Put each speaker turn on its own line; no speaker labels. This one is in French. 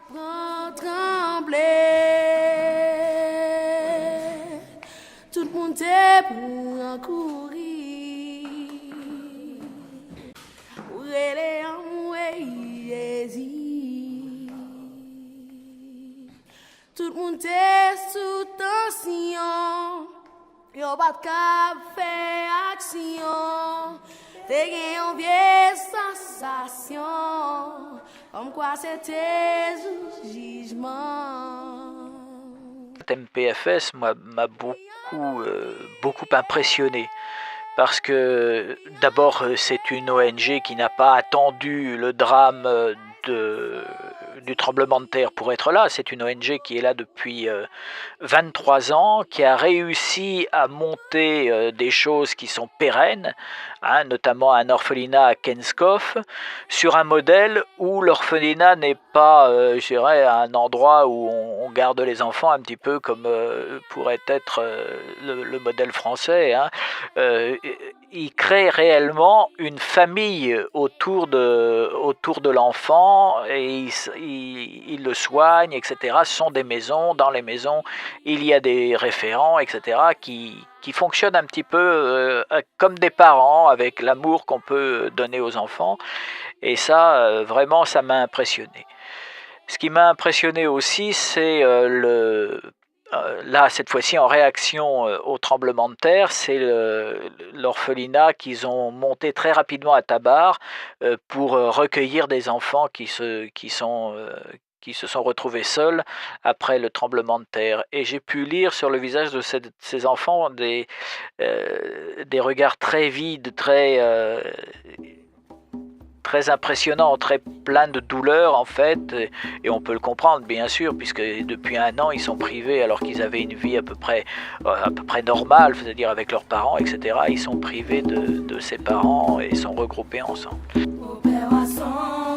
Prends trembler, tout le monde est pour courir. Relais en tout le monde est sous tension. Yo pas de faire action. T'es une vieille sensation. Comme quoi c'était un jugement.
MPFS m'a beaucoup impressionné. Parce que d'abord c'est une ONG qui n'a pas attendu le drame du tremblement de terre pour être là. C'est une ONG qui est là depuis 23 ans, qui a réussi à monter des choses qui sont pérennes, notamment un orphelinat à Kenskov, sur un modèle où l'orphelinat n'est pas, je dirais, un endroit où on garde les enfants un petit peu comme pourrait être le modèle français. Il crée réellement une famille autour de l'enfant et il le soigne, etc. Ce sont des maisons. Dans les maisons, il y a des référents, etc. qui fonctionnent un petit peu comme des parents, avec l'amour qu'on peut donner aux enfants. Et ça, vraiment, ça m'a impressionné. Ce qui m'a impressionné aussi, c'est là, cette fois-ci, en réaction au tremblement de terre, c'est l'orphelinat qu'ils ont monté très rapidement à Tabar pour recueillir des enfants qui se sont retrouvés seuls après le tremblement de terre. Et j'ai pu lire sur le visage de ces enfants des regards très vides, très impressionnant, très plein de douleur en fait, et on peut le comprendre bien sûr, puisque depuis 1 an ils sont privés alors qu'ils avaient une vie à peu près normale, c'est-à-dire avec leurs parents, etc. Ils sont privés de ses parents et sont regroupés ensemble. Opération